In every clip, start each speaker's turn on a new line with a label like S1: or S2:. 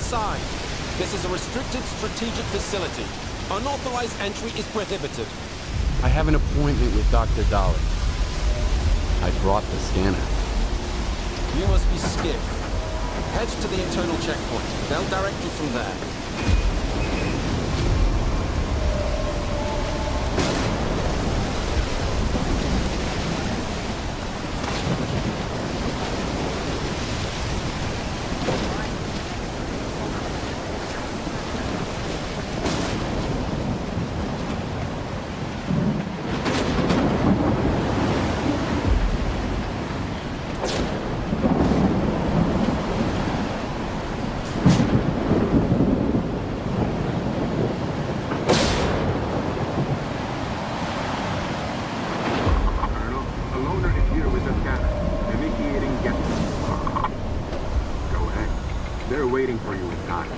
S1: inside. This is a restricted strategic facility. Unauthorized entry is prohibited.
S2: I have an appointment with Dr. Dolly. I brought the scanner.
S1: You must be Skiff. Head to the internal checkpoint. They'll direct you from there.
S3: Waiting for you inside.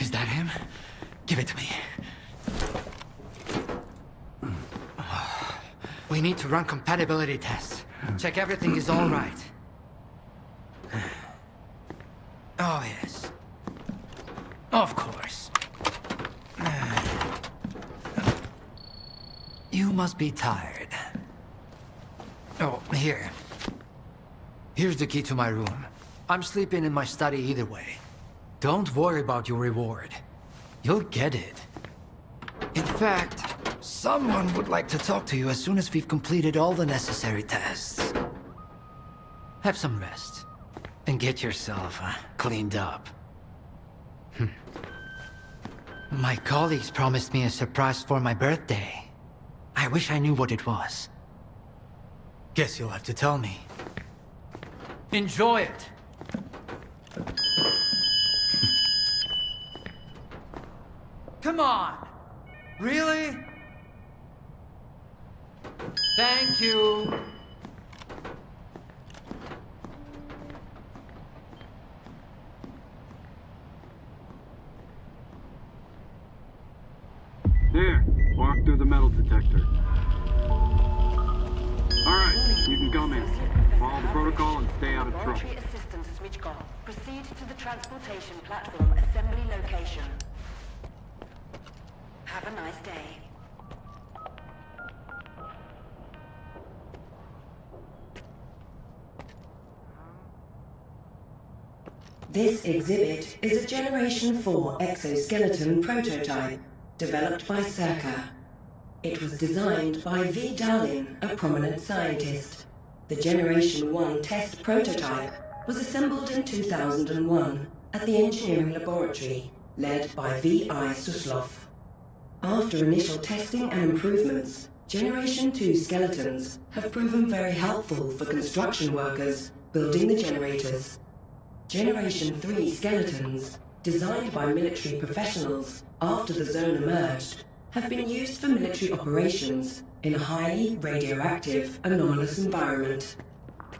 S4: Is that him? Give it to me. We need to run compatibility tests. Check everything is all right. Oh, yes. Of course. You must be tired. Oh, here. Here's the key to my room. I'm sleeping in my study either way. Don't worry about your reward. You'll get it. In fact, someone would like to talk to you as soon as we've completed all the necessary tests. Have some rest. And get yourself cleaned up. My colleagues promised me a surprise for my birthday. I wish I knew what it was. Guess you'll have to tell me. Enjoy it! Come on! Really? Thank you!
S3: Walk through the metal detector. Alright, you can come in. Follow the protocol and stay out of trouble.
S5: Laboratory assistant switch-on. Proceed to the transportation platform assembly location. Have a nice day. This exhibit is a Generation 4 exoskeleton prototype developed by S.T.A.L.K.E.R. It was designed by V. Darlin, a prominent scientist. The Generation 1 test prototype was assembled in 2001 at the engineering laboratory led by V.I. Suslov. After initial testing and improvements, Generation 2 skeletons have proven very helpful for construction workers building the generators. Generation 3 skeletons, designed by military professionals after the zone emerged, have been used for military operations in a highly radioactive, anomalous environment.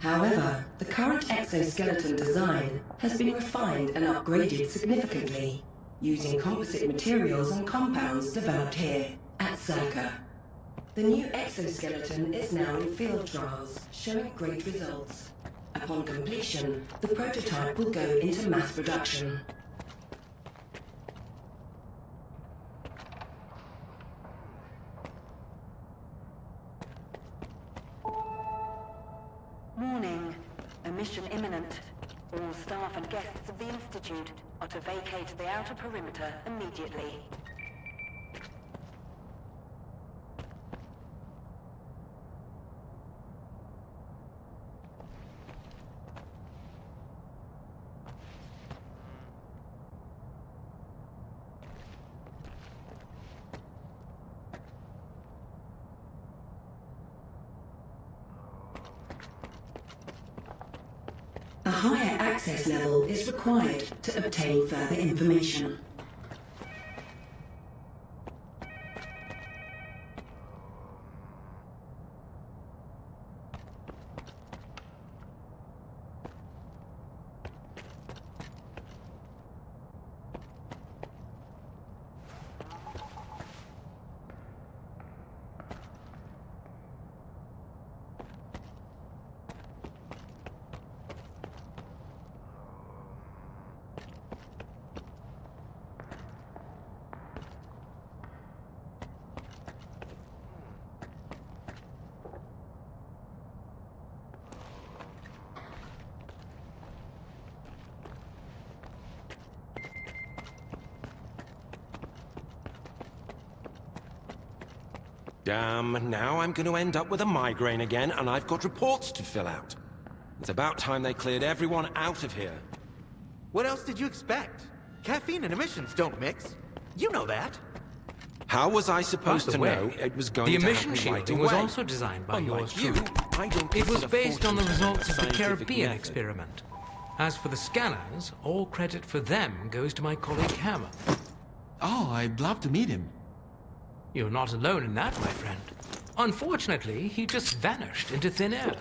S5: However, the current exoskeleton design has been refined and upgraded significantly, using composite materials and compounds developed here at S.T.A.L.K.E.R. The new exoskeleton is now in field trials, showing great results. Upon completion, the prototype will go into mass production. Warning. Emission imminent. All staff and guests of the Institute are to vacate the outer perimeter immediately. A higher access level is required to obtain further information.
S1: Damn, now I'm going to end up with a migraine again, and I've got reports to fill out. It's about time they cleared everyone out of here.
S6: What else did you expect? Caffeine and emissions don't mix. You know that.
S1: How was I supposed to know it was going to happen right away?
S7: The emission shielding was also designed by yours truly. It was based on the results of the Caribbean experiment. As for the scanners, all credit for them goes to my colleague Hammer.
S8: Oh, I'd love to meet him.
S7: You're not alone in that, my friend. Unfortunately, he just vanished into thin air.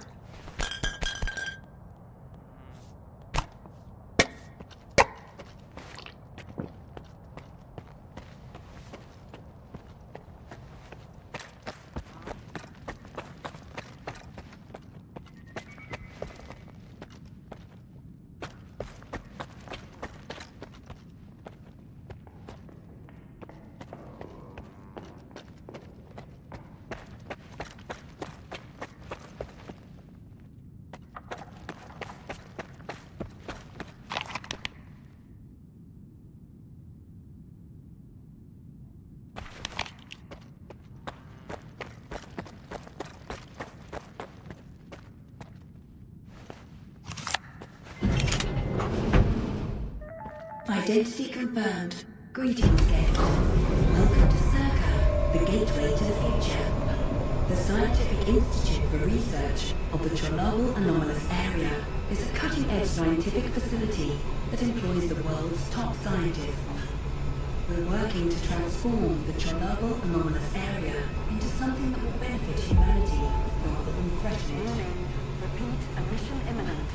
S5: Identity confirmed. Greetings, guests. Welcome to S.T.A.L.K.E.R, the gateway to the future. The Scientific Institute for Research of the Chornobyl anomalous area is a cutting-edge scientific facility that employs the world's top scientists. We're working to transform the Chornobyl anomalous area into something that will benefit humanity rather than threaten it. Warning. Repeat, emission imminent.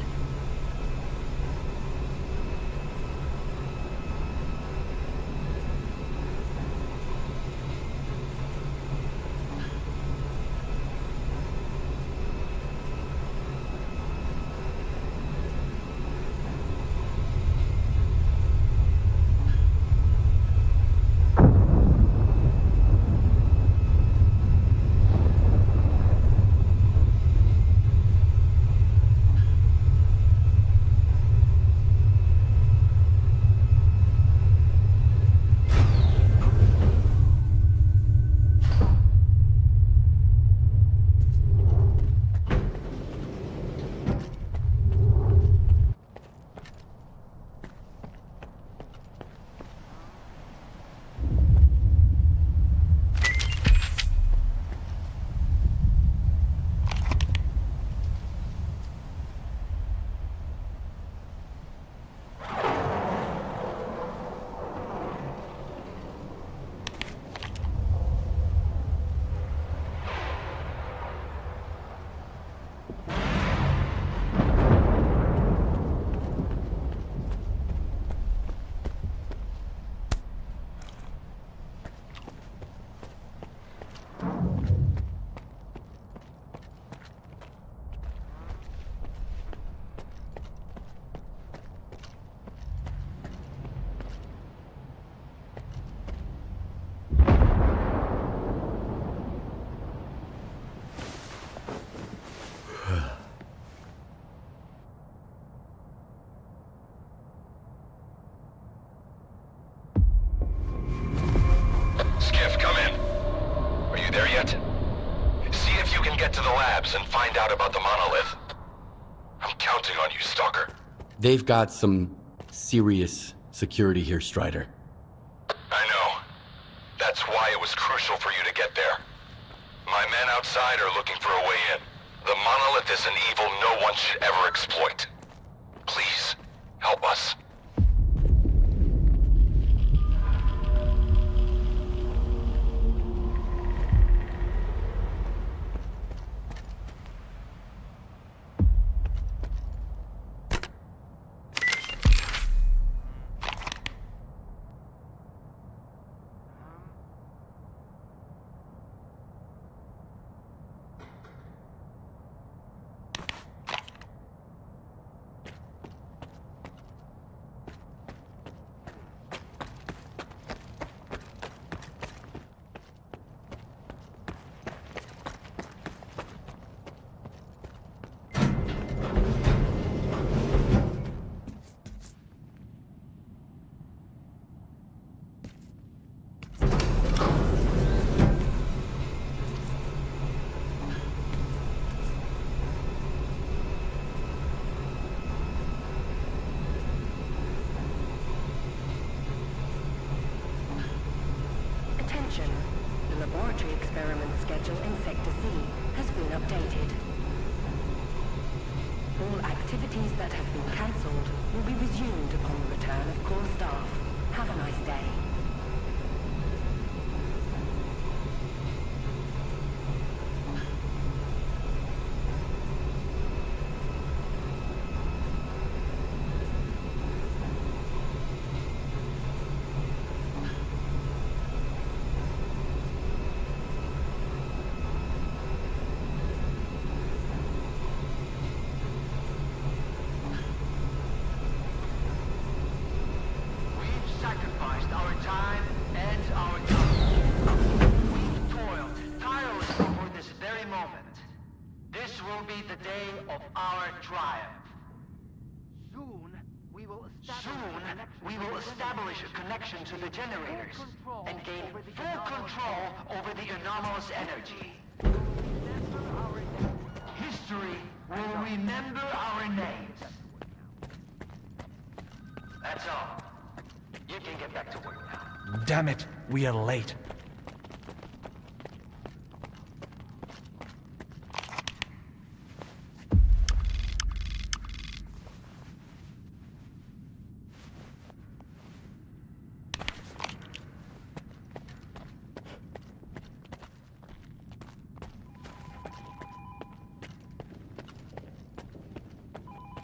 S9: Skiff, come in. Are you there yet? See if you can get to the labs and find out about the monolith. I'm counting on you, Stalker.
S2: They've got some serious security here, Strider.
S9: I know. That's why it was crucial for you to get there. My men outside are looking for a way in. The monolith is an evil no one should ever exploit. Please, help us.
S5: Attention. The laboratory experiment schedule in Sector C has been updated. All activities that have been cancelled will be resumed upon the return of core staff. Have a nice day.
S10: Establish a connection to the generators and gain full control over the anomalous energy. History will remember our names. That's all. You can get back to work now.
S6: Damn it, we are late.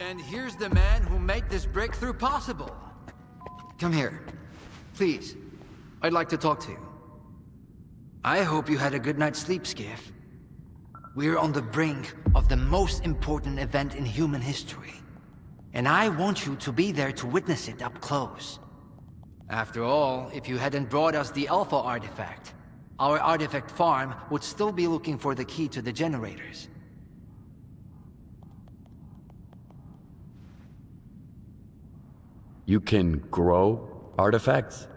S4: And here's the man who made this breakthrough possible. Come here. Please. I'd like to talk to you. I hope you had a good night's sleep, Skiff. We're on the brink of the most important event in human history. And I want you to be there to witness it up close. After all, if you hadn't brought us the Alpha artifact, our artifact farm would still be looking for the key to the generators.
S2: You can grow artifacts?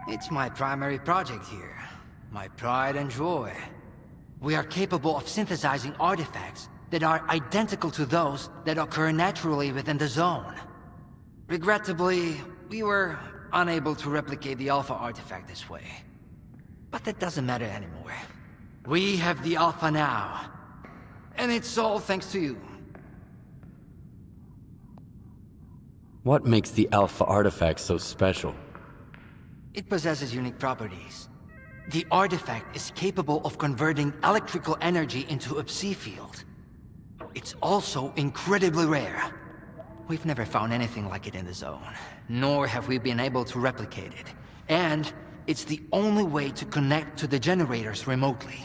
S4: It's my primary project here. My pride and joy. We are capable of synthesizing artifacts that are identical to those that occur naturally within the zone. Regrettably, we were unable to replicate the Alpha artifact this way. But that doesn't matter anymore. We have the Alpha now. And it's all thanks to you.
S2: What makes the Alpha artifact so special?
S4: It possesses unique properties. The artifact is capable of converting electrical energy into a psi field. It's also incredibly rare. We've never found anything like it in the zone, nor have we been able to replicate it. And it's the only way to connect to the generators remotely.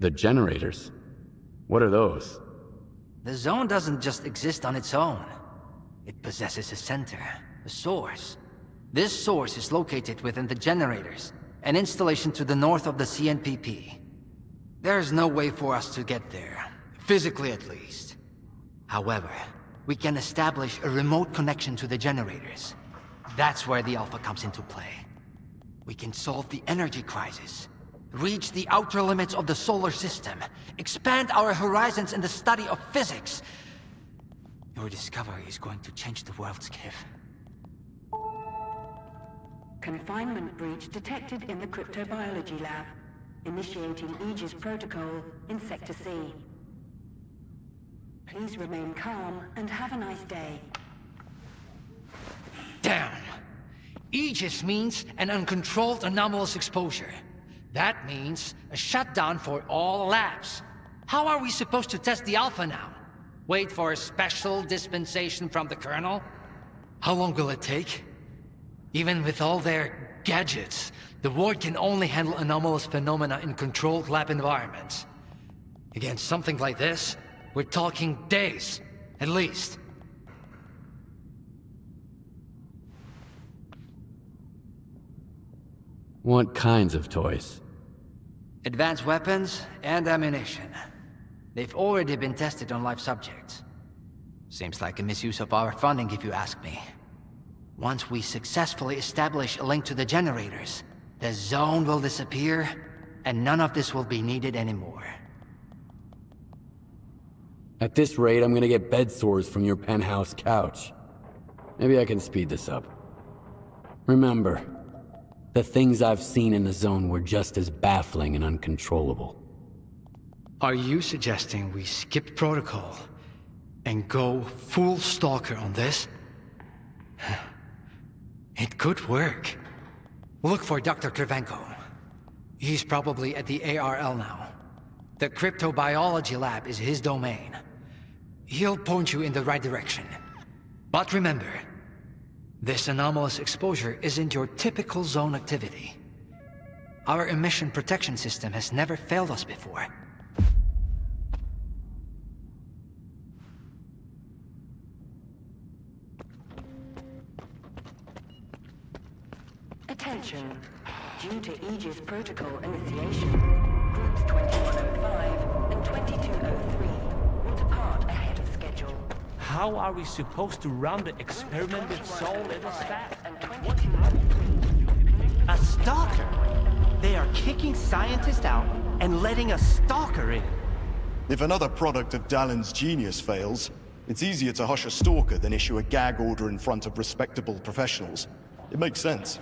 S2: The generators? What are those?
S4: The zone doesn't just exist on its own. It possesses a center, a source. This source is located within the generators, an installation to the north of the CNPP. There's no way for us to get there, physically at least. However, we can establish a remote connection to the generators. That's where the Alpha comes into play. We can solve the energy crisis, reach the outer limits of the solar system, expand our horizons in the study of physics. Your discovery is going to change the world, Skiff.
S5: Confinement breach detected in the cryptobiology lab. Initiating Aegis protocol in Sector C. Please remain calm and have a nice day.
S4: Damn! Aegis means an uncontrolled anomalous exposure. That means a shutdown for all labs. How are we supposed to test the Alpha now? Wait for a special dispensation from the Colonel? How long will it take? Even with all their gadgets, the Ward can only handle anomalous phenomena in controlled lab environments. Against something like this, we're talking days, at least.
S2: What kinds of toys?
S4: Advanced weapons and ammunition. They've already been tested on live subjects. Seems like a misuse of our funding, if you ask me. Once we successfully establish a link to the generators, the zone will disappear, and none of this will be needed anymore.
S2: At this rate, I'm gonna get bed sores from your penthouse couch. Maybe I can speed this up. Remember, the things I've seen in the zone were just as baffling and uncontrollable.
S4: Are you suggesting we skip protocol and go full S.T.A.L.K.E.R on this? It could work. Look for Dr. Krivenko. He's probably at the ARL now. The cryptobiology lab is his domain. He'll point you in the right direction. But remember, this anomalous exposure isn't your typical zone activity. Our emission protection system has never failed us before.
S5: Attention. Due to Aegis protocol initiation, groups 2105 and 2203 will depart ahead of schedule.
S11: How are we supposed to run the experiment with so little staff?
S6: A S.T.A.L.K.E.R? They are kicking scientists out and letting a S.T.A.L.K.E.R in.
S12: If another product of Dallin's genius fails, it's easier to hush a stalker than issue a gag order in front of respectable professionals. It makes sense.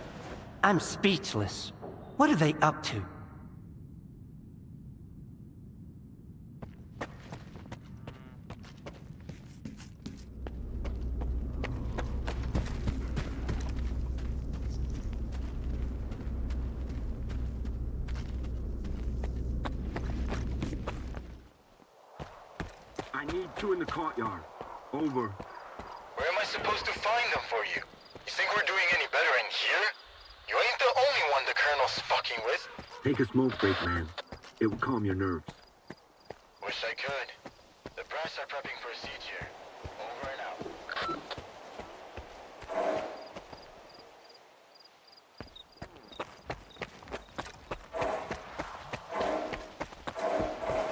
S6: I'm speechless. What are they up to?
S3: I need 2 in the courtyard. Over.
S9: Where am I supposed to find them for you? You think we're doing any better in here? You ain't the only one the Colonel's fucking with.
S3: Take a smoke break, man. It will calm your nerves.
S9: Wish I could. The brass are prepping for a siege here. Over and out.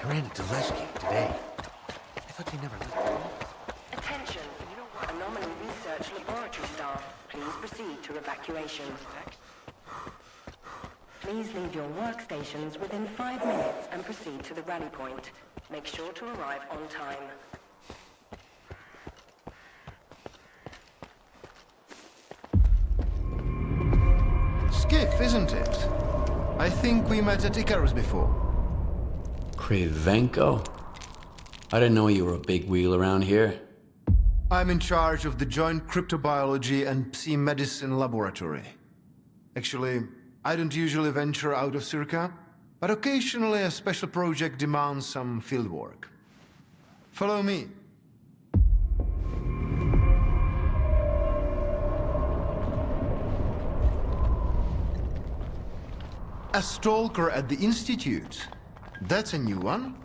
S6: I ran into Leshki today. I thought you never left.
S5: Attention. Anomaly research laboratory staff. Please proceed to evacuation. Please leave your workstations within 5 minutes and proceed to the rally point. Make sure to arrive on time.
S13: Skiff, isn't it? I think we met at Icarus before.
S2: Krivenko? I didn't know you were a big wheel around here.
S13: I'm in charge of the Joint Cryptobiology and Medicine Laboratory. Actually, I don't usually venture out of Circa, but occasionally a special project demands some fieldwork. Follow me. A S.T.A.L.K.E.R at the Institute. That's a new one.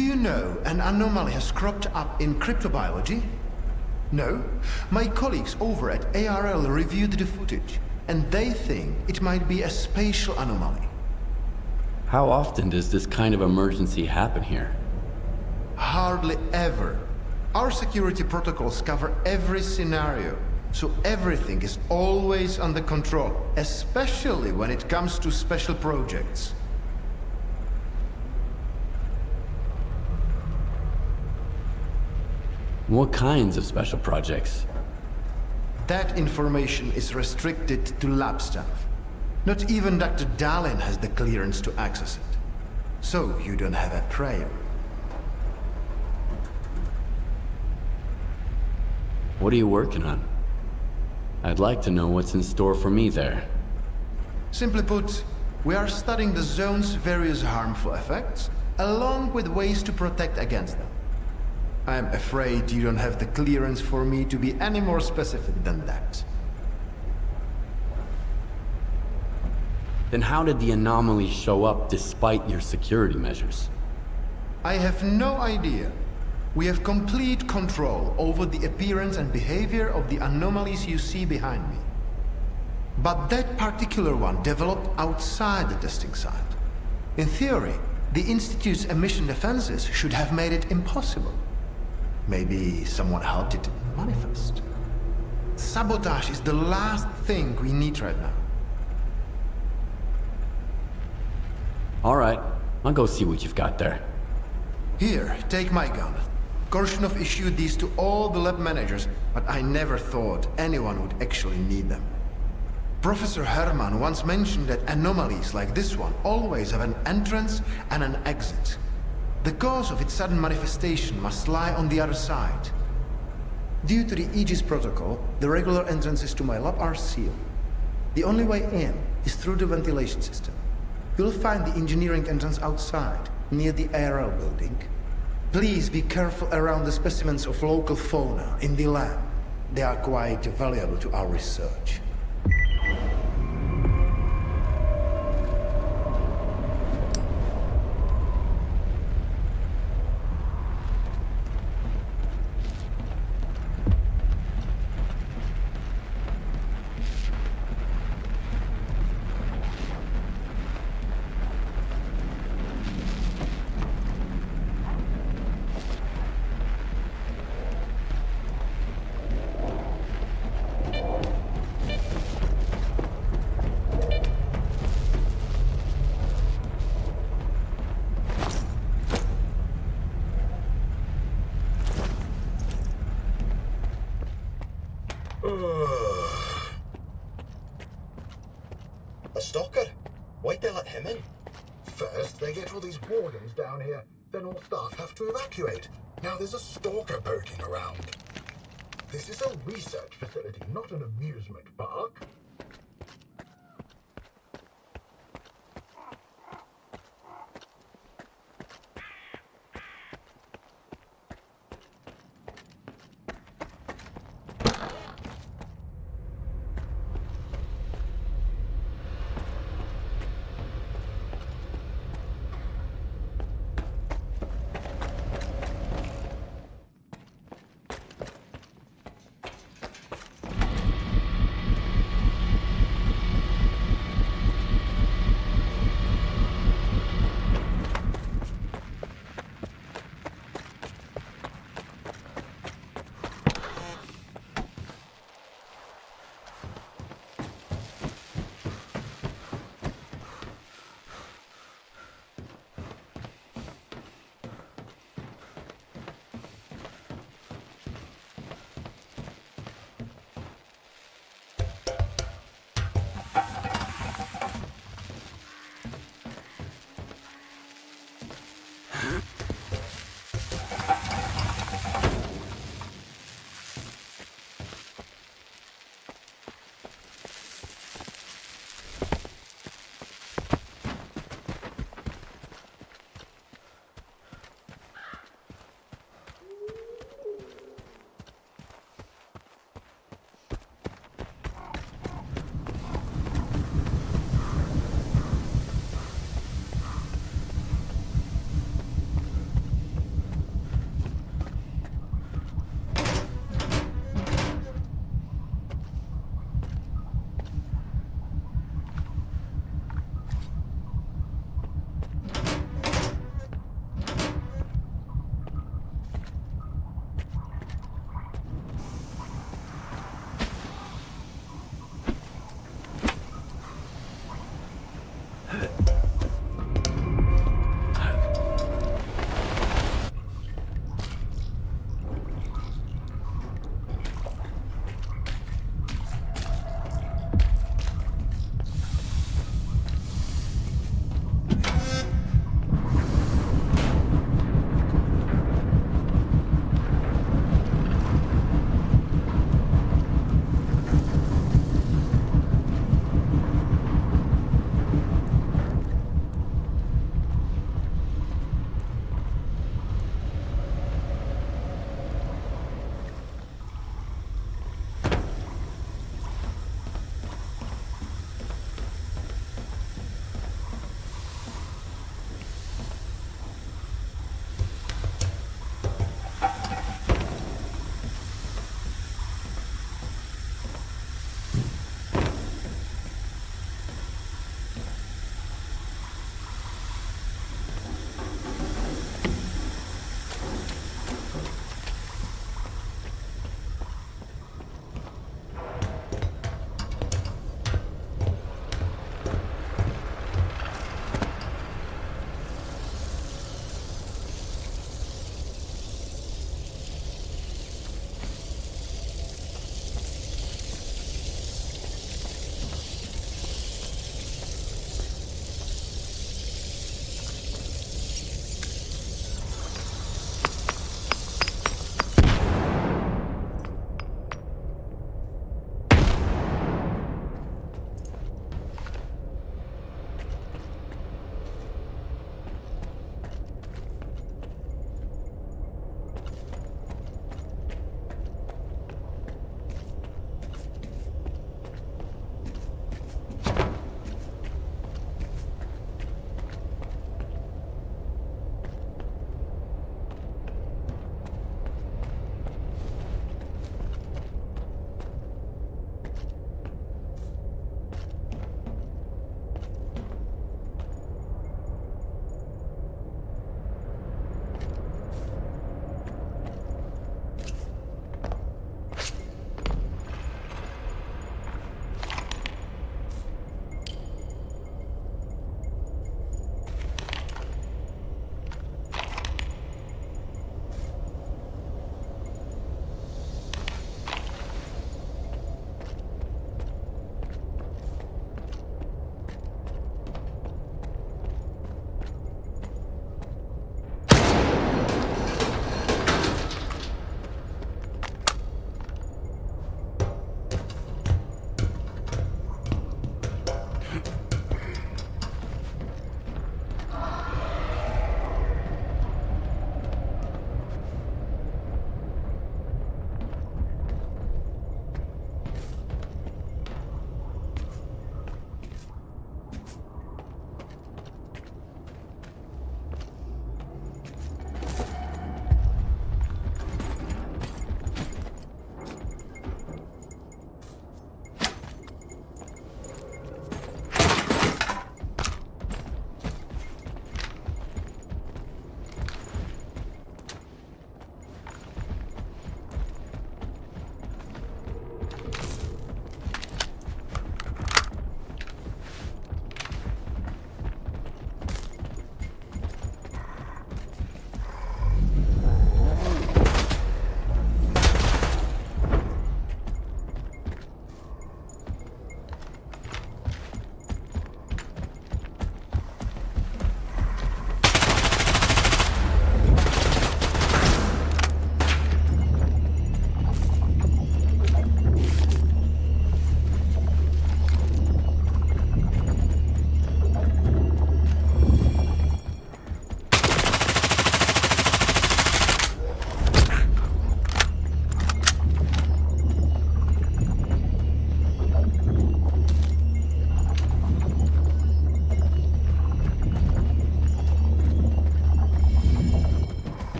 S13: you know an anomaly has cropped up in cryptobiology? No? My colleagues over at ARL reviewed the footage, and they think it might be a spatial anomaly.
S2: How often does this kind of emergency happen here?
S13: Hardly ever. Our security protocols cover every scenario, so everything is always under control, especially when it comes to special projects.
S2: What kinds of special projects?
S13: That information is restricted to lab staff. Not even Dr. Dahlin has the clearance to access it. So you don't have a prayer.
S2: What are you working on? I'd like to know what's in store for me there.
S13: Simply put, we are studying the zone's various harmful effects, along with ways to protect against them. I'm afraid you don't have the clearance for me to be any more specific than that.
S2: Then how did the anomaly show up despite your security measures?
S13: I have no idea. We have complete control over the appearance and behavior of the anomalies you see behind me. But that particular one developed outside the testing site. In theory, the Institute's emission defenses should have made it impossible. Maybe someone helped it manifest. Sabotage is the last thing we need right now.
S2: All right, I'll go see what you've got there.
S13: Here, take my gun. Korshunov issued these to all the lab managers, but I never thought anyone would actually need them. Professor Herman once mentioned that anomalies like this one always have an entrance and an exit. The cause of its sudden manifestation must lie on the other side. Due to the Aegis protocol, the regular entrances to my lab are sealed. The only way in is through the ventilation system. You'll find the engineering entrance outside, near the ARL building. Please be careful around the specimens of local fauna in the lab. They are quite valuable to our research.
S14: A stalker? Why'd they let him in? First, they get all these wardens down here, then all staff have to evacuate. Now there's a stalker poking around. This is a research facility, not an amusement park.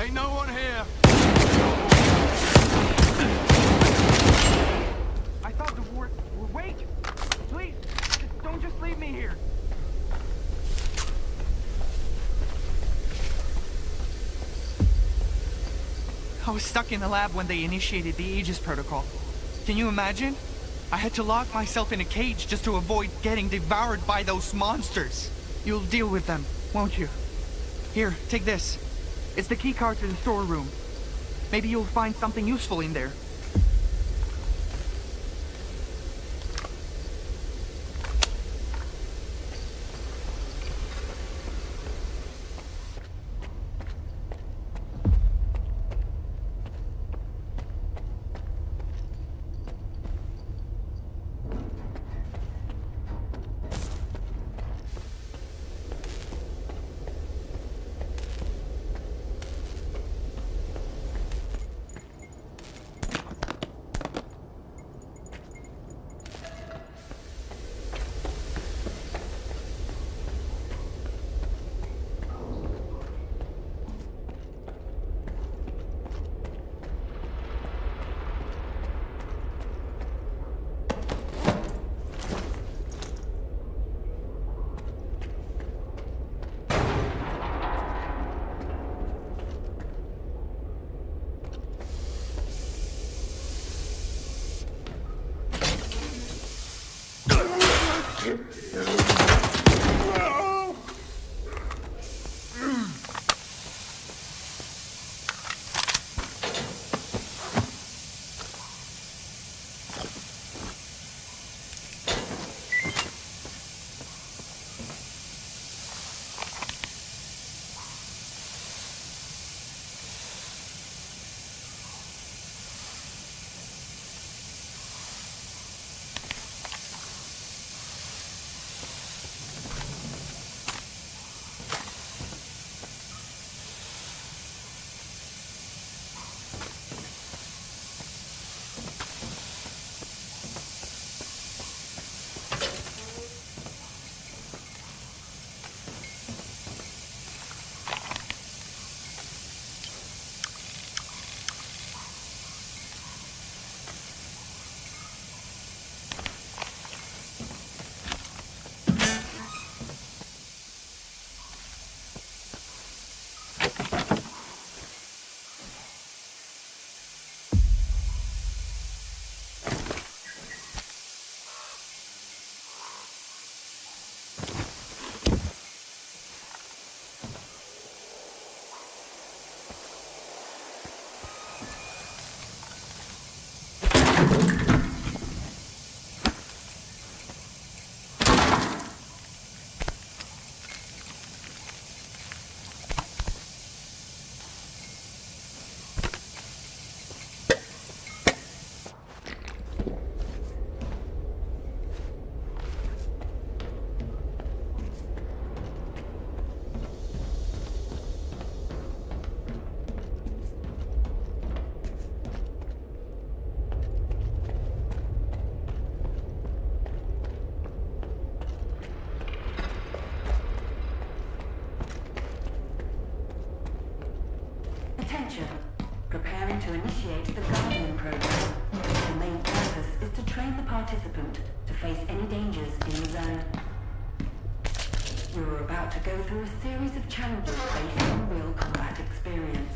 S15: Ain't no one here.
S16: I thought the war... Wait! Please, don't just leave me here. I was stuck in the lab when they initiated the Aegis protocol. Can you imagine? I had to lock myself in a cage just to avoid getting devoured by those monsters. You'll deal with them, won't you? Here, take this. It's the key card to the storeroom. Maybe you'll find something useful in there.
S5: Attention. Preparing to initiate the Guardian program. The main purpose is to train the participant to face any dangers in the zone. You are about to go through a series of challenges based on real combat experience.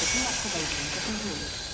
S5: Deactivation complete.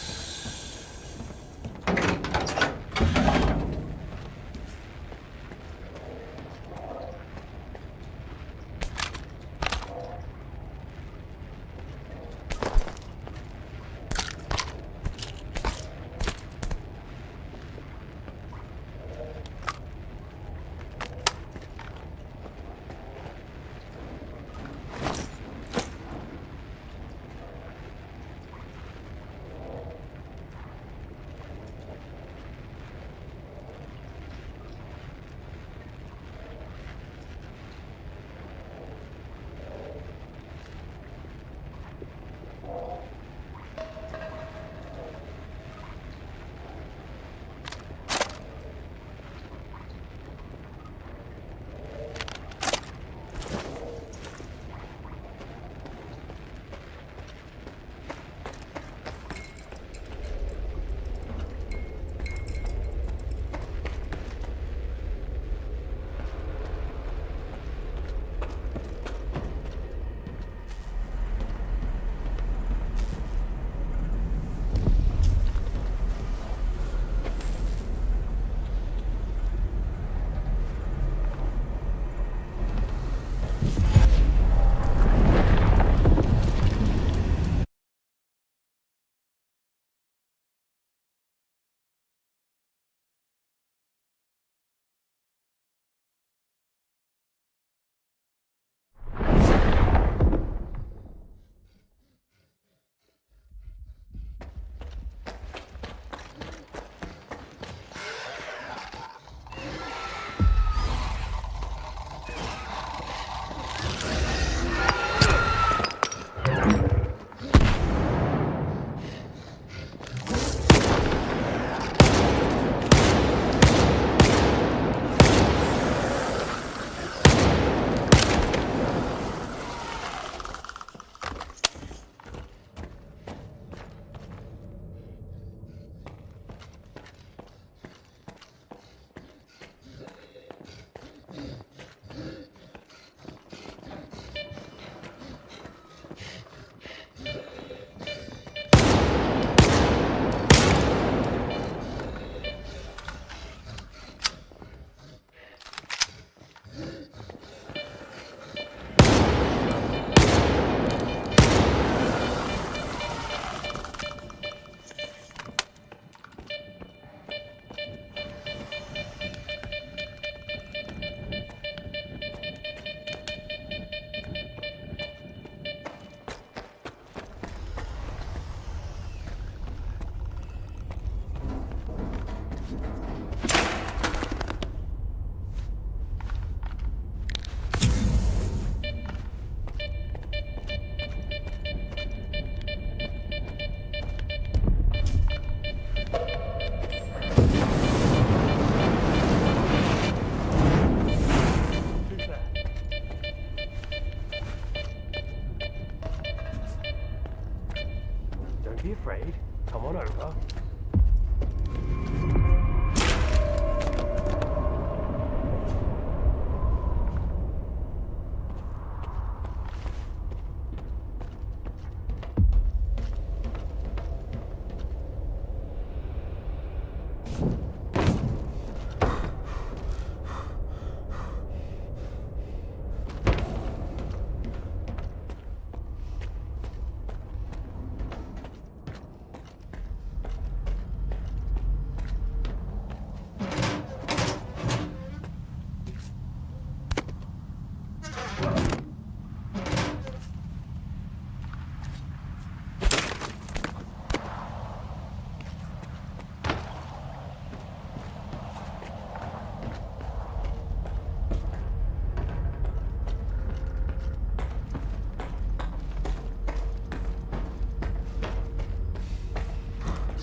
S11: be afraid. Come on over.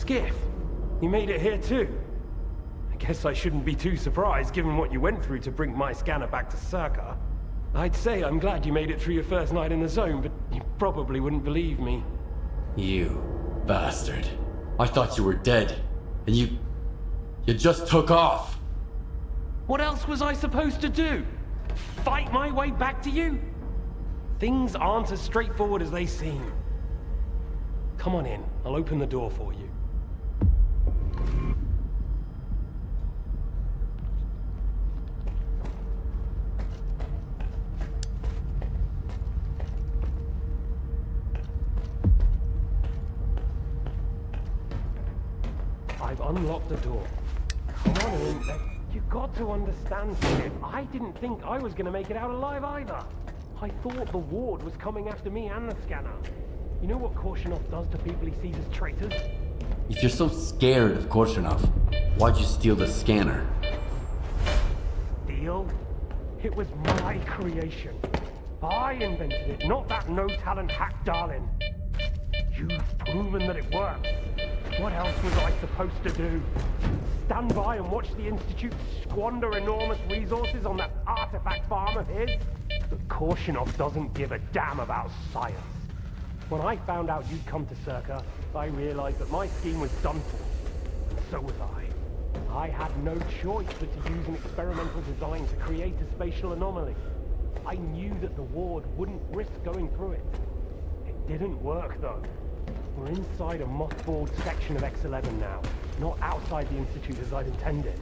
S15: Skiff, you made it here too. I guess I shouldn't be too surprised given what you went through to bring my scanner back to S.T.A.L.K.E.R. I'd say I'm glad you made it through your first night in the zone, but you probably wouldn't believe me.
S2: You bastard. I thought you were dead, and you just took off.
S15: What else was I supposed to do? Fight my way back to you? Things aren't as straightforward as they seem. Come on in. I'll open the door for you. I've unlocked the door. Come on in. You got to understand, kid. I didn't think I was gonna make it out alive either. I thought the ward was coming after me and the scanner. You know what Korshunov does to people he sees as traitors?
S2: If you're so scared of Korshunov, why'd you steal the scanner?
S15: Steal? It was my creation. I invented it, not that no-talent hack Darlin. You've proven that it works. What else was I supposed to do? Stand by and watch the Institute squander enormous resources on that artifact farm of his? But Korshunov doesn't give a damn about science. When I found out you'd come to S.T.A.L.K.E.R, I realized that my scheme was done for. And so was I. I had no choice but to use an experimental design to create a spatial anomaly. I knew that the ward wouldn't risk going through it. It didn't work, though. We're inside a mothballed section of X-11 now, not outside the Institute as I'd intended.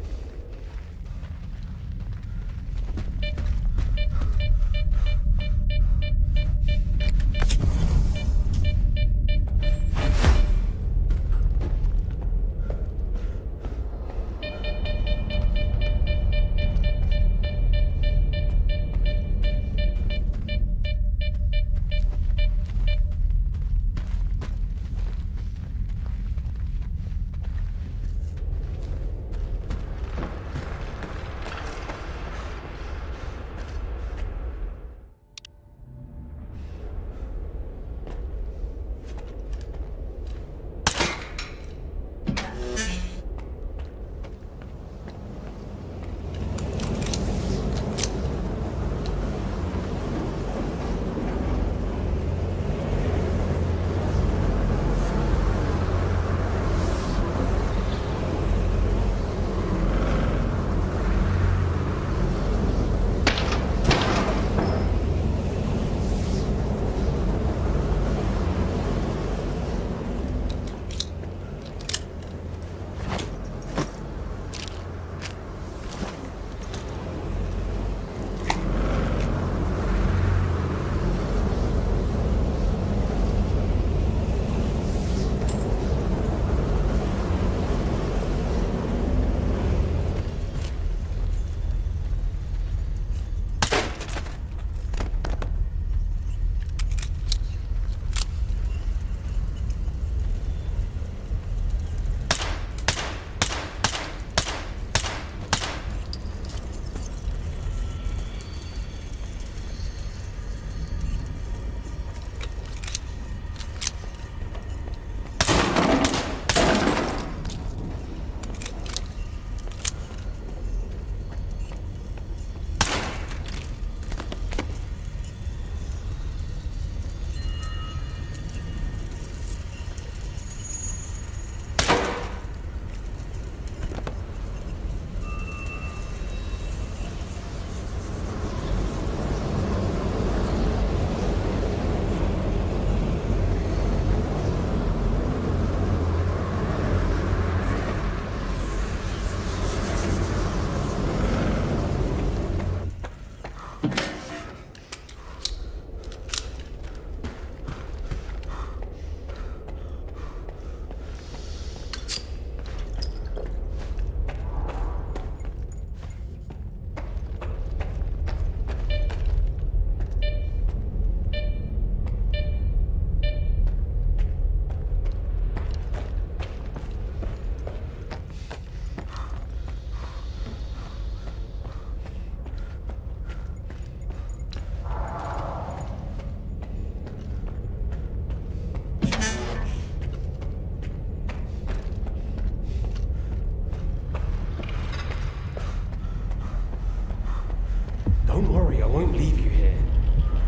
S15: Don't worry, I won't leave you here.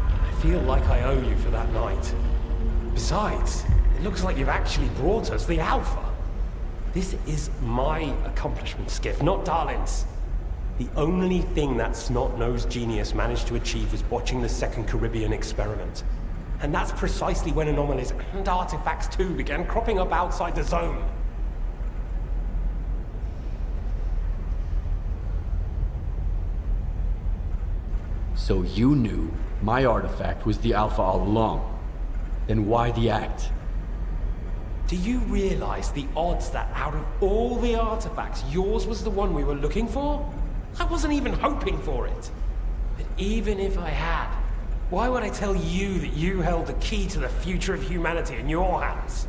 S15: I feel like I owe you for that night. Besides, it looks like you've actually brought us the Alpha. This is my accomplishment, Skiff, not Darlin's. The only thing that snot-nosed genius managed to achieve was watching the Second Caribbean experiment. And that's precisely when anomalies and artifacts too began cropping up outside the zone.
S2: So you knew my artifact was the Alpha all along. Then why the act?
S15: Do you realize the odds that out of all the artifacts, yours was the one we were looking for? I wasn't even hoping for it. But even if I had, why would I tell you that you held the key to the future of humanity in your hands?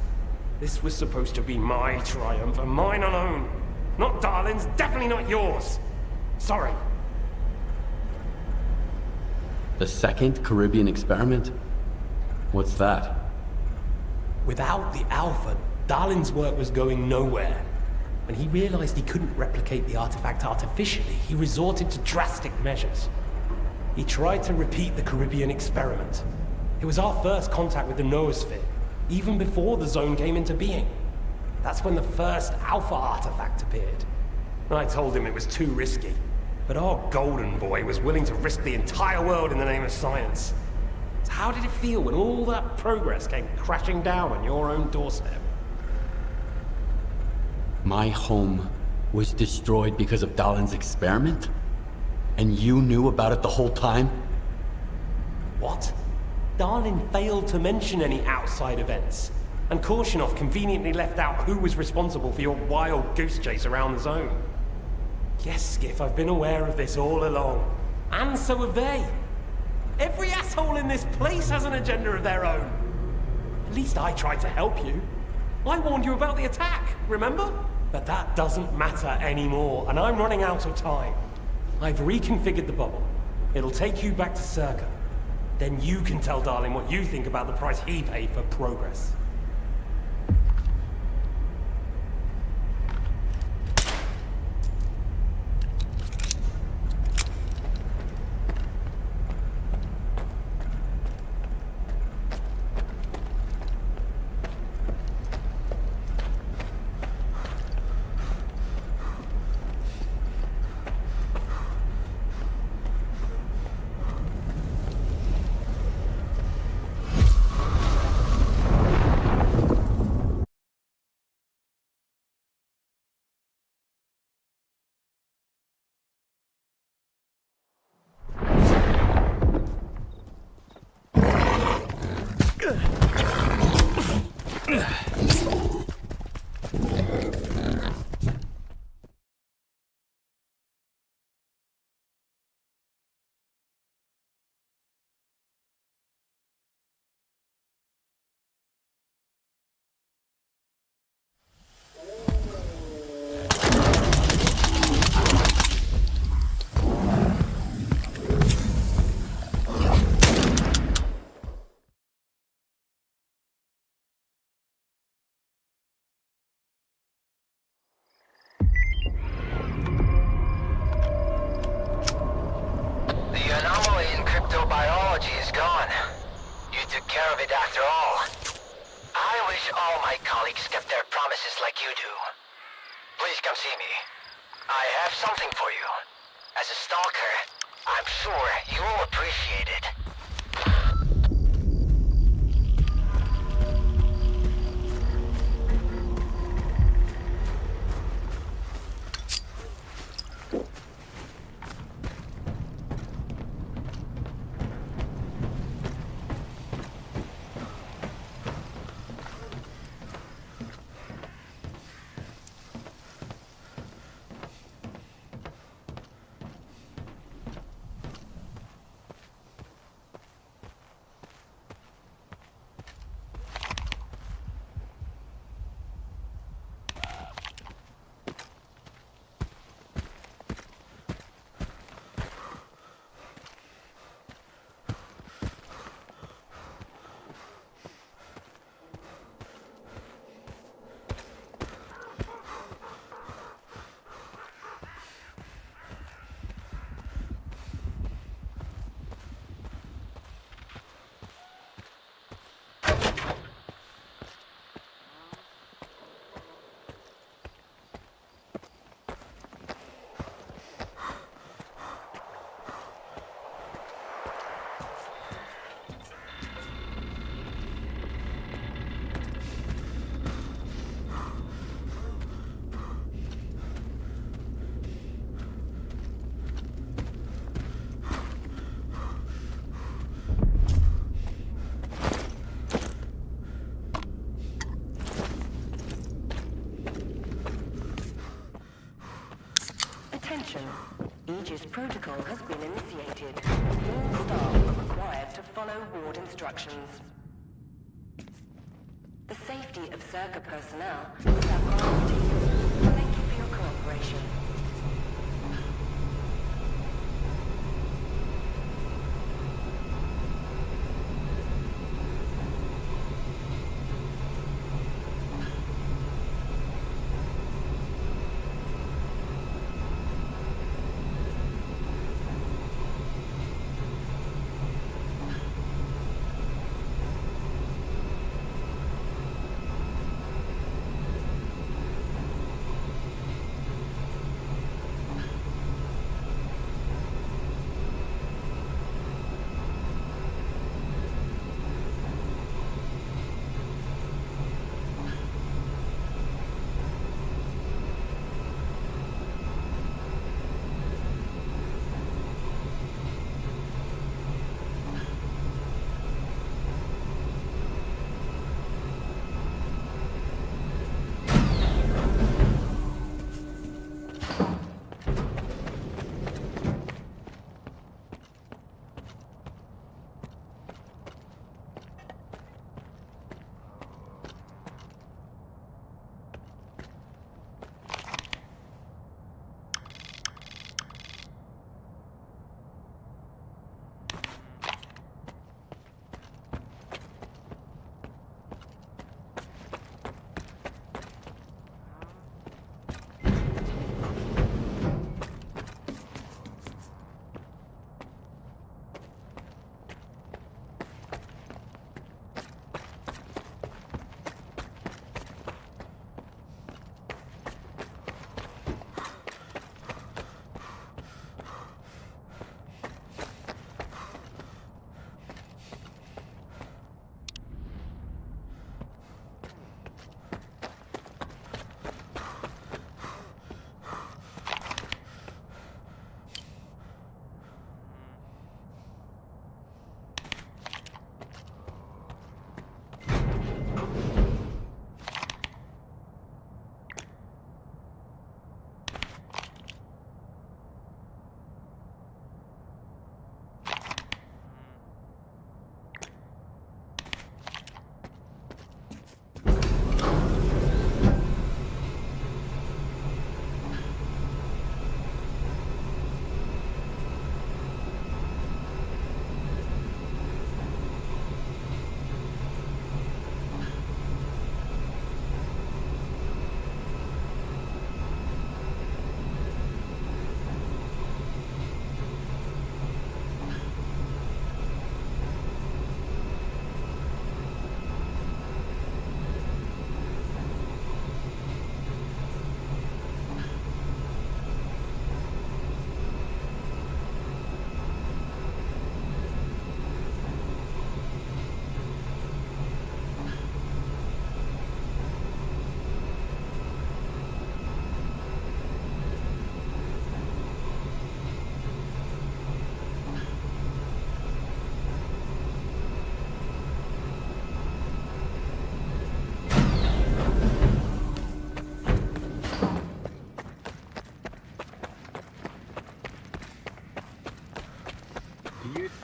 S15: This was supposed to be my triumph, and mine alone. Not Darlin's, definitely not yours. Sorry.
S2: The second Caribbean experiment? What's that?
S15: Without the Alpha, Darlin's work was going nowhere. When he realized he couldn't replicate the artifact artificially, he resorted to drastic measures. He tried to repeat the Caribbean experiment. It was our first contact with the noosphere, even before the zone came into being. That's when the first Alpha artifact appeared. I told him it was too risky, but our golden boy was willing to risk the entire world in the name of science. So how did it feel when all that progress came crashing down on your own doorstep?
S2: My home was destroyed because of Darlin's experiment? And you knew about it the whole time?
S15: What? Darlin failed to mention any outside events, and Korshunov conveniently left out who was responsible for your wild goose chase around the zone. Yes, Skiff, I've been aware of this all along. And so have they. Every asshole in this place has an agenda of their own. At least I tried to help you. I warned you about the attack, remember? But that doesn't matter anymore, and I'm running out of time. I've reconfigured the bubble. It'll take you back to S.T.A.L.K.E.R. Then you can tell Darlin what you think about the price he paid for progress.
S10: Biology is gone. You took care of it after all. I wish all my colleagues kept their promises like you do. Please come see me. I have something for you. As a stalker, I'm sure you will appreciate it.
S5: Aegis protocol has been initiated. All staff are required to follow ward instructions. The safety of S.T.A.L.K.E.R personnel is our priority. Thank you for your cooperation.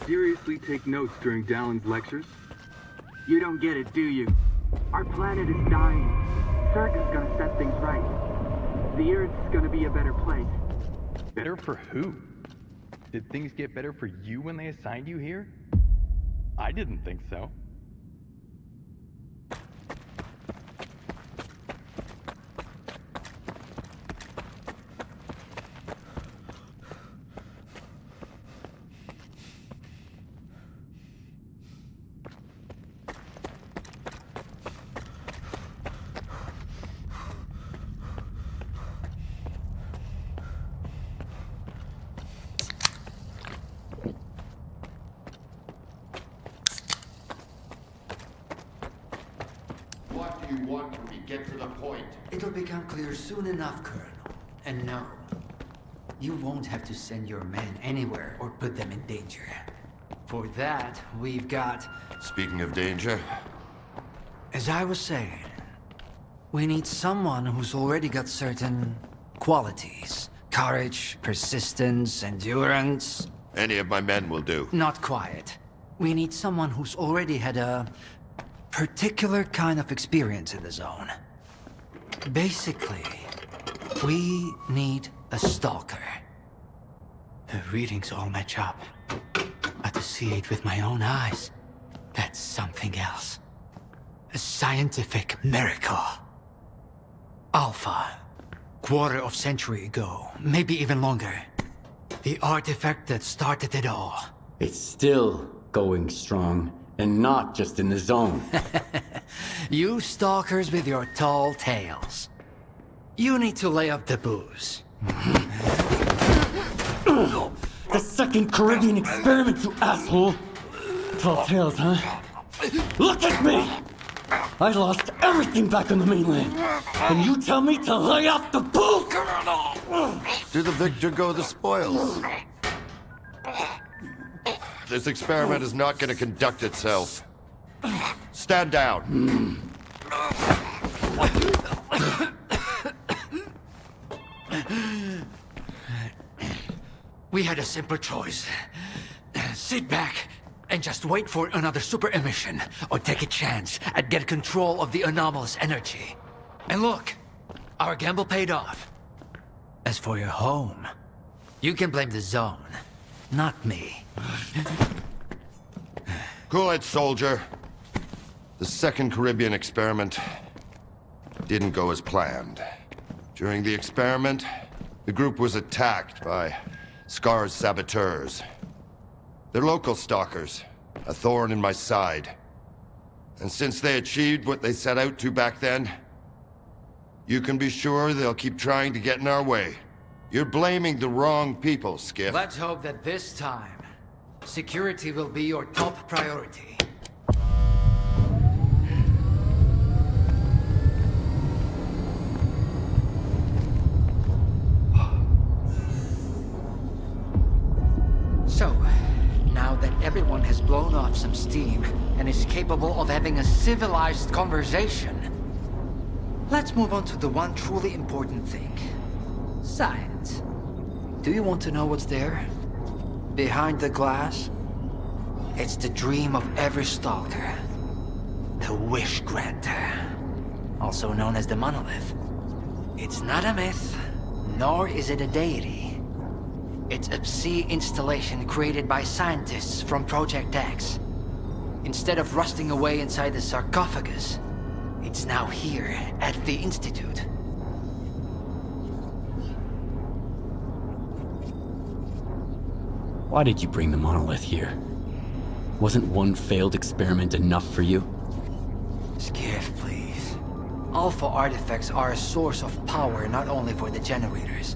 S17: Seriously take notes during Dallin's lectures? You don't get it, do you? Our planet is dying. S.T.A.L.K.E.R's gonna set things right. The Earth's gonna be a better place.
S18: Better for who? Did things get better for you when they assigned you here? I didn't think so.
S19: What do you want when we get to the point?
S4: It'll become clear soon enough, Colonel. And no, you won't have to send your men anywhere or put them in danger. For that, we've got...
S19: Speaking of danger...
S4: As I was saying, we need someone who's already got certain qualities, Courage, persistence, endurance.
S19: Any of my men will do.
S4: Not quite. We need someone who's already had a particular kind of experience in the zone. Basically, we need a stalker. The readings all match up. But to see it with my own eyes, that's something else. A scientific miracle. Alpha. Quarter of century ago, maybe even longer. The artifact that started it all.
S2: It's still going strong, and not just in the zone.
S4: You stalkers with your tall tales. You need to lay up the booze.
S2: The second Caribbean experiment, you asshole! Tall tales, huh? Look at me! I lost everything back on the mainland, and you tell me to lay off the booze!
S19: To the victor go the spoils. This experiment is not going to conduct itself. Stand down.
S4: We had a simple choice. Sit back and just wait for another super emission, or take a chance at get control of the anomalous energy. And look, our gamble paid off. As for your home, you can blame the zone, not me.
S19: Cool it, soldier. The second Caribbean experiment didn't go as planned. During the experiment, the group was attacked by S.T.A.L.K.E.R's saboteurs. They're local stalkers, a thorn in my side. And since they achieved what they set out to back then, you can be sure they'll keep trying to get in our way. You're blaming the wrong people, Skiff.
S4: Let's hope that this time, security will be your top priority. So, now that everyone has blown off some steam and is capable of having a civilized conversation, let's move on to the one truly important thing. Science. Do you want to know what's there? Behind the glass? It's the dream of every stalker. The Wish Granter. Also known as the Monolith. It's not a myth, nor is it a deity. It's a sea installation created by scientists from Project X. Instead of rusting away inside the sarcophagus, it's now here at the Institute.
S2: Why did you bring the monolith here? Wasn't one failed experiment enough for you?
S4: Skiff, please. Alpha artifacts are a source of power not only for the generators,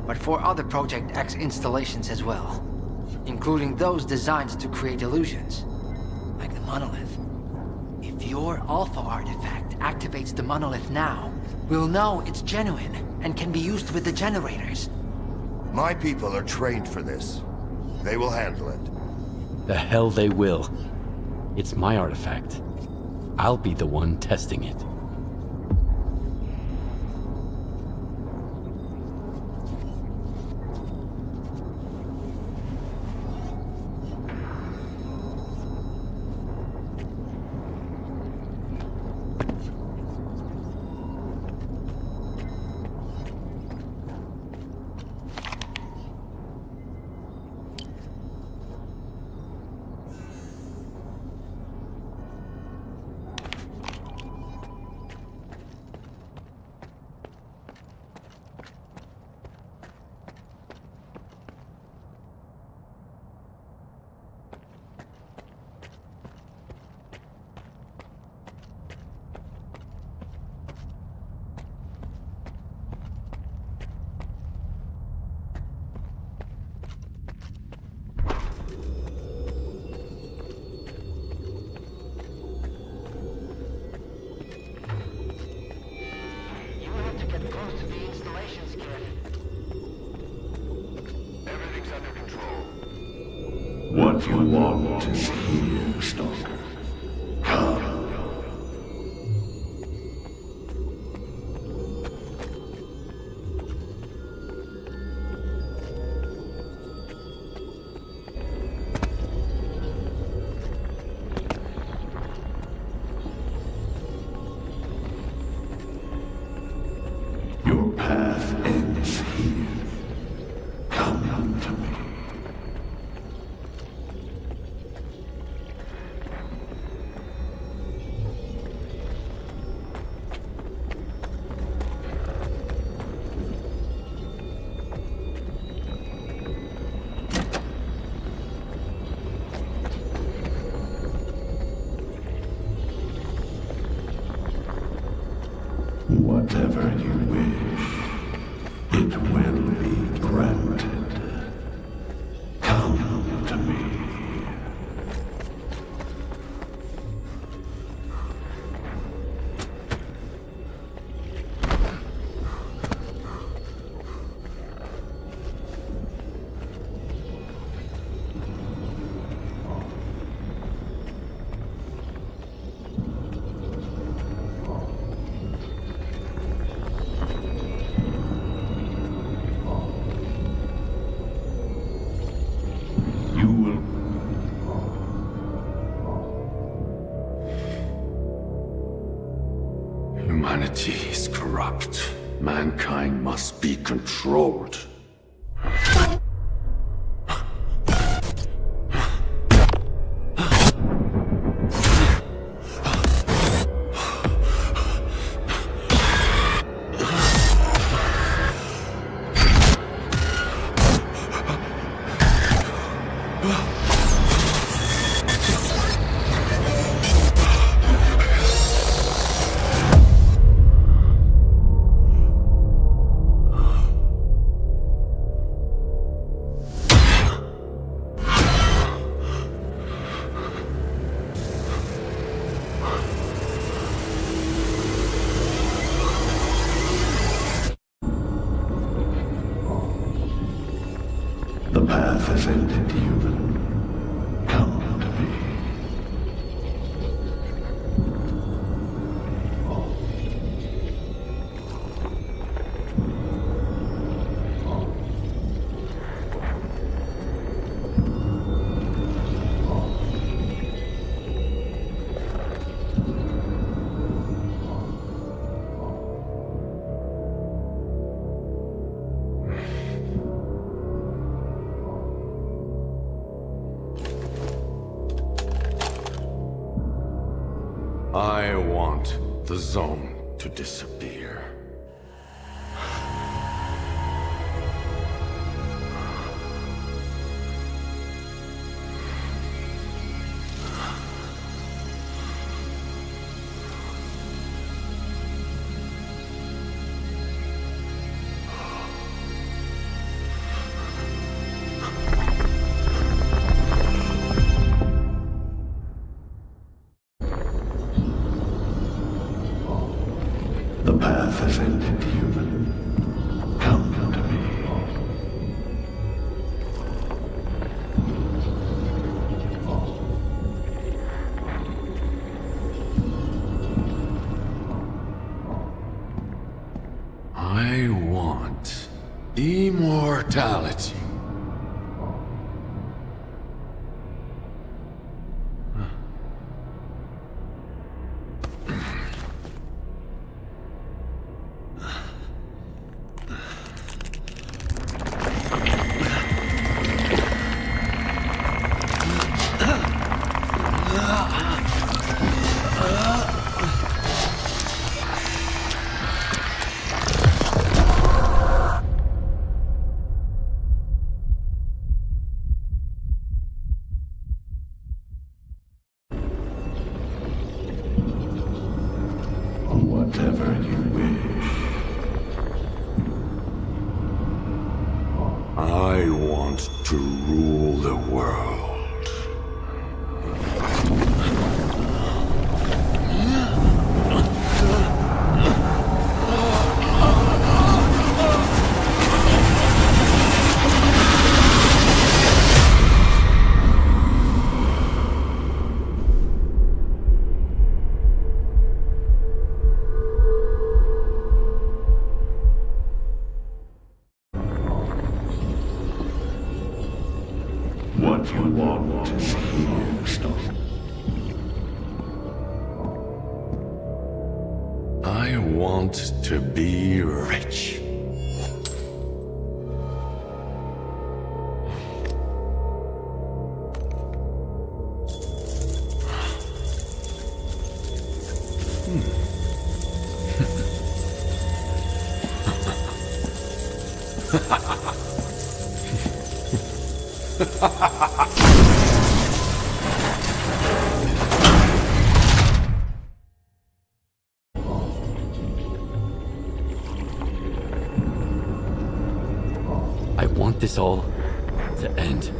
S4: but for other Project X installations as well. Including those designed to create illusions, like the monolith. If your Alpha artifact activates the monolith now, we'll know it's genuine and can be used with the generators.
S19: My people are trained for this. They will handle it.
S2: The hell they will. It's my artifact. I'll be the one testing it.
S20: What you want is here, Stalker. Come. Whatever you wish, it will be granted. Come to me.
S21: Humanity is corrupt. Mankind must be controlled.
S20: The path has ended, human. Come to me.
S21: I want the zone to disappear.
S20: The path has ended, human. Come to me.
S21: I want immortality.
S20: Whatever you wish.
S21: I want to rule the world.
S20: What you want is here, Stalker.
S21: I want to be rich.
S2: this all to end.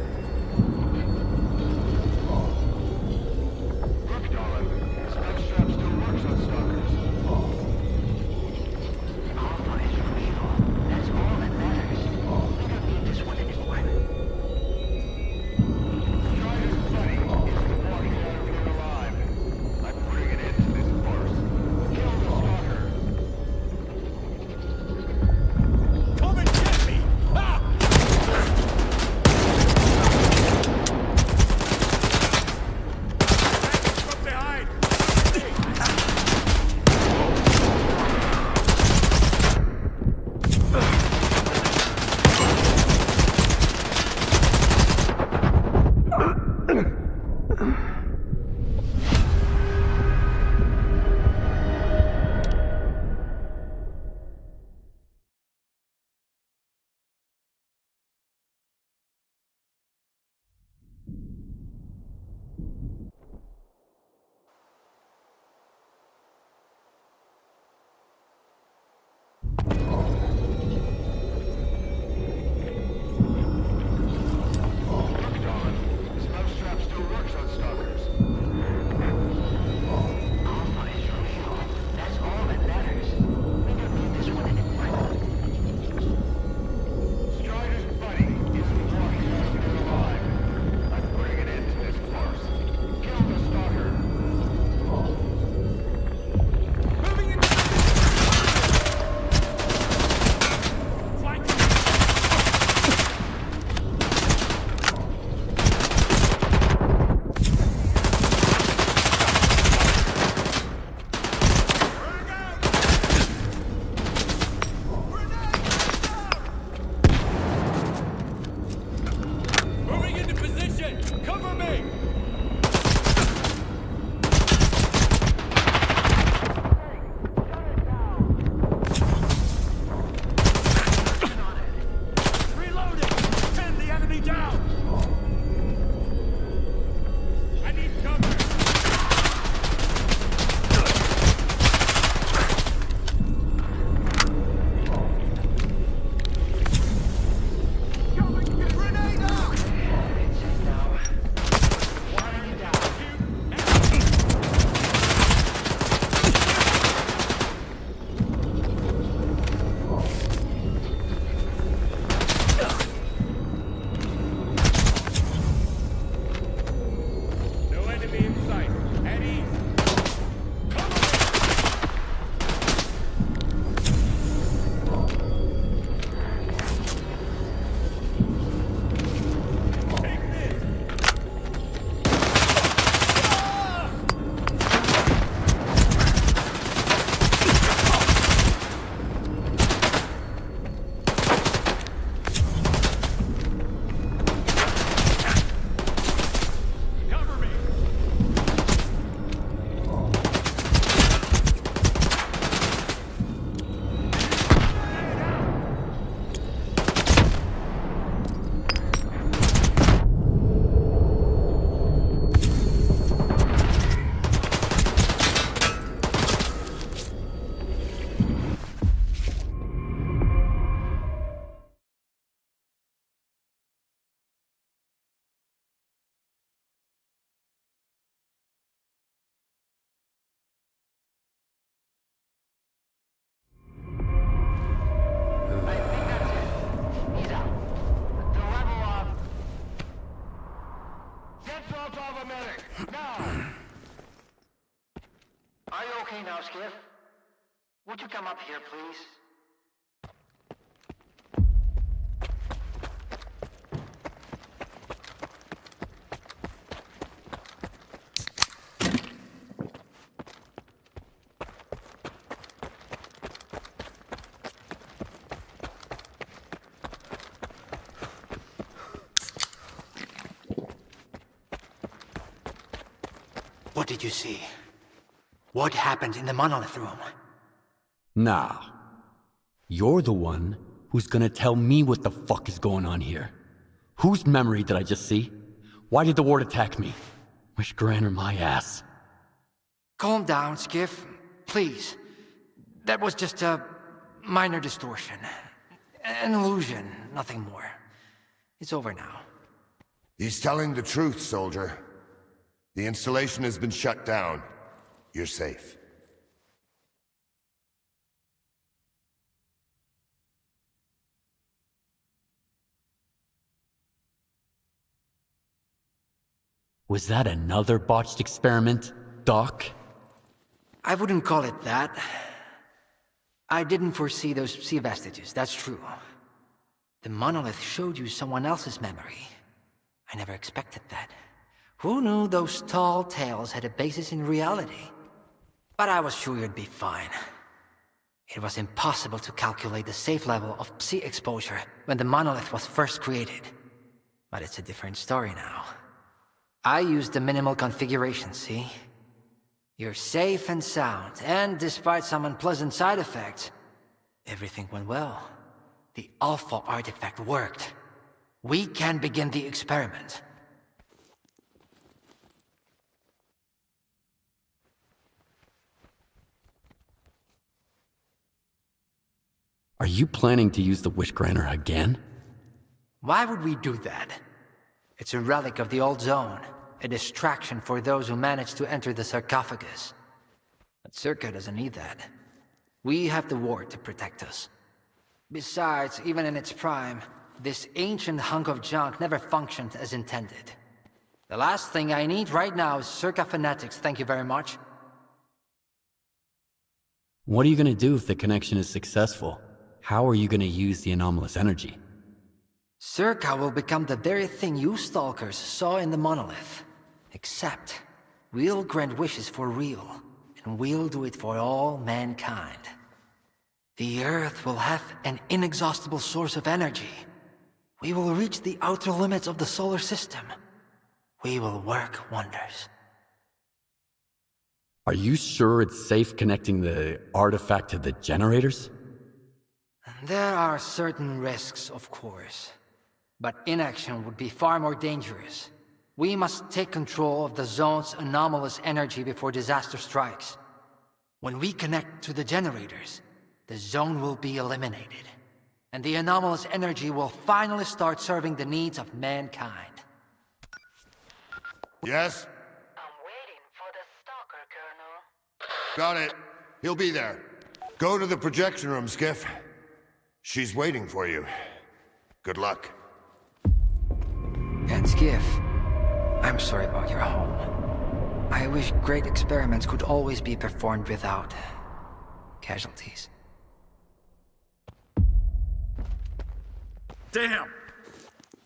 S10: Are you okay now, Skiff? Would you come up here, please? What did you see? What happened in the monolith room?
S2: Nah. You're the one who's gonna tell me what the fuck is going on here. Whose memory did I just see? Why did the ward attack me? Wish Granner my ass.
S10: Calm down, Skiff. Please. That was just a minor distortion. An illusion, nothing more. It's over now.
S19: He's telling the truth, soldier. The installation has been shut down. You're safe.
S2: Was that another botched experiment, Doc?
S10: I wouldn't call it that. I didn't foresee those sea vestiges, that's true. The monolith showed you someone else's memory. I never expected that. Who knew those tall tales had a basis in reality? But I was sure you'd be fine. It was impossible to calculate the safe level of sea exposure when the monolith was first created. But it's a different story now. I used the minimal configuration, see? You're safe and sound, and despite some unpleasant side effects, everything went well. The Alpha artifact worked. We can begin the experiment.
S2: Are you planning to use the Wishgranter again?
S10: Why would we do that? It's a relic of the old zone, a distraction for those who manage to enter the sarcophagus. But S.T.A.L.K.E.R doesn't need that. We have the ward to protect us. Besides, even in its prime, this ancient hunk of junk never functioned as intended. The last thing I need right now is S.T.A.L.K.E.R fanatics, thank you very much.
S2: What are you gonna do if the connection is successful? How are you gonna use the anomalous energy?
S10: S.T.A.L.K.E.R will become the very thing you stalkers saw in the monolith. Except, we'll grant wishes for real, and we'll do it for all mankind. The Earth will have an inexhaustible source of energy. We will reach the outer limits of the solar system. We will work wonders.
S2: Are you sure it's safe connecting the artifact to the generators?
S10: There are certain risks, of course. But inaction would be far more dangerous. We must take control of the zone's anomalous energy before disaster strikes. When we connect to the generators, the zone will be eliminated. And the anomalous energy will finally start serving the needs of mankind.
S19: Yes?
S10: I'm waiting for the stalker, Colonel.
S19: Got it. He'll be there. Go to the projection room, Skiff. She's waiting for you. Good luck.
S10: And Skiff, I'm sorry about your home. I wish great experiments could always be performed without casualties.
S1: Damn!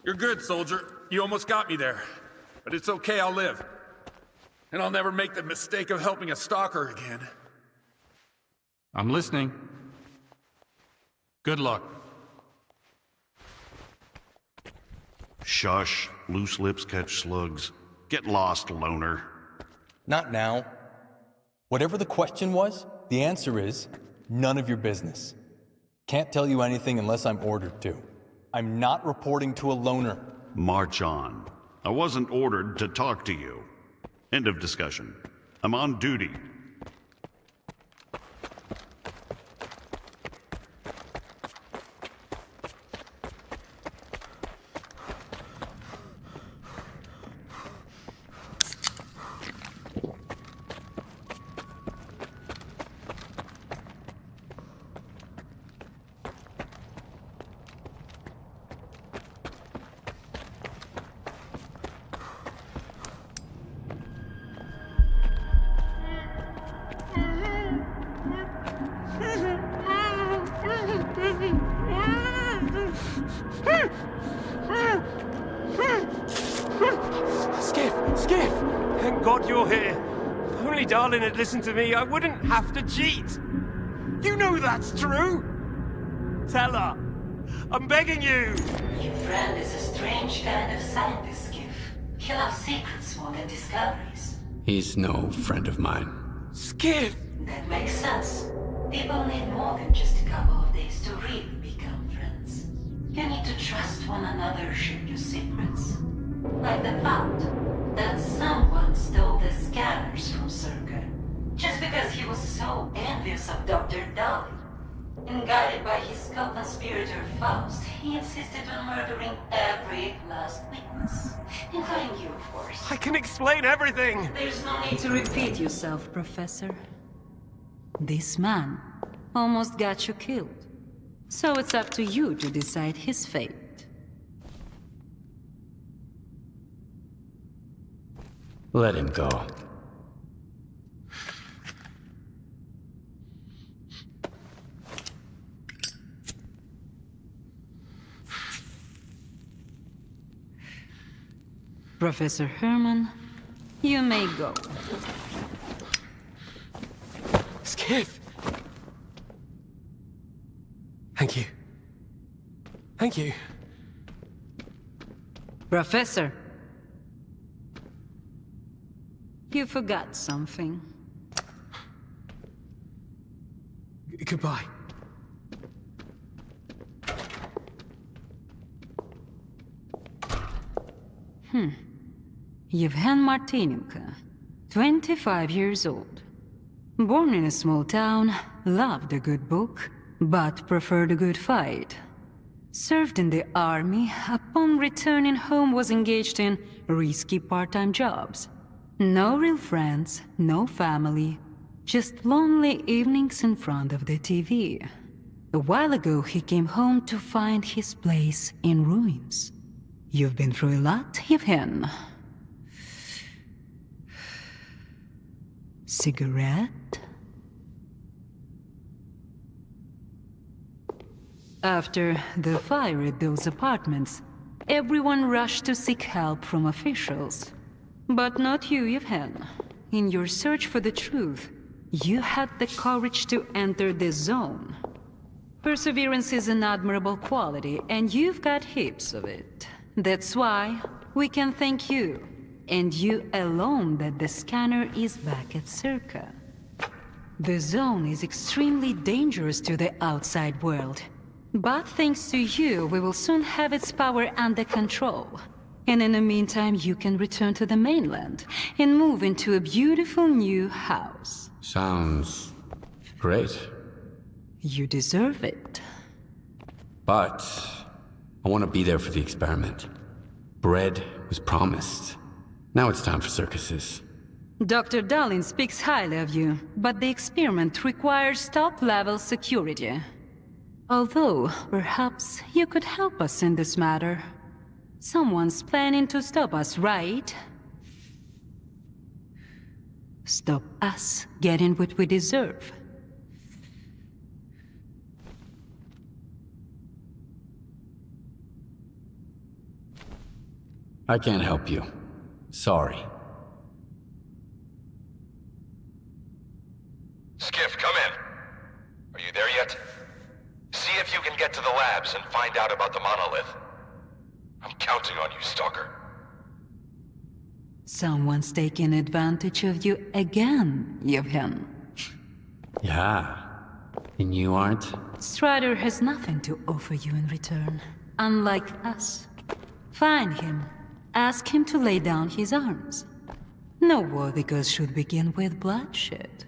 S1: You're good, soldier. You almost got me there. But it's okay, I'll live. And I'll never make the mistake of helping a stalker again.
S22: I'm listening. Good luck.
S23: Shush. Loose lips catch slugs. Get lost, loner.
S24: Not now. Whatever the question was, the answer is none of your business. Can't tell you anything unless I'm ordered to. I'm not reporting to a loner.
S23: March on. I wasn't ordered to talk to you. End of discussion. I'm on duty.
S15: Skiff! Thank God you're here. If only Darlin had listened to me, I wouldn't have to cheat. You know that's true. Tell her. I'm begging you.
S25: Your friend is a strange kind of scientist, Skiff. He loves secrets more than discoveries.
S2: He's no friend of mine.
S15: Skiff!
S25: That makes sense. People need more than just a couple of days to really become friends. You need to trust one another, share your secrets. Like the fact that someone stole the scanners from S.T.A.L.K.E.R. just because he was so envious of Dr. Dolly. And guided by his co-conspirator Faust, he insisted on murdering every last witness. Including you, of course.
S15: I can explain everything!
S25: There's no need to repeat yourself, Professor. This man almost got you killed. So it's up to you to decide his fate.
S2: Let him go.
S25: Professor Herman, you may go.
S15: Skiff! Thank you. Thank you.
S25: Professor! You forgot something.
S15: Goodbye.
S25: Yevhen Martinenko, 25 years old. Born in a small town, loved a good book, but preferred a good fight. Served in the army, upon returning home was engaged in risky part-time jobs. No real friends, no family, just lonely evenings in front of the TV. A while ago he came home to find his place in ruins. You've been through a lot, Yevhen. Cigarette? After the fire at those apartments, everyone rushed to seek help from officials. But not you, Yevhen. In your search for the truth, you had the courage to enter the zone. Perseverance is an admirable quality, and you've got heaps of it. That's why we can thank you, and you alone, that the scanner is back at S.T.A.L.K.E.R. The zone is extremely dangerous to the outside world. But thanks to you, we will soon have its power under control. And in the meantime, you can return to the mainland and move into a beautiful new house.
S2: Sounds great.
S25: You deserve it.
S2: But I want to be there for the experiment. Bread was promised. Now it's time for circuses.
S25: Dr. Darlin speaks highly of you, but the experiment requires top-level security. Although, perhaps you could help us in this matter. Someone's planning to stop us, right? Stop us getting what we deserve.
S2: I can't help you. Sorry.
S3: Skiff, come in. Are you there yet? See if you can get to the labs and find out about the monolith. I'm counting on you, Stalker.
S25: Someone's taking advantage of you again, Yevhen.
S2: Yeah. And you aren't?
S25: Strider has nothing to offer you in return, unlike us. Find him. Ask him to lay down his arms. No war because should begin with bloodshed.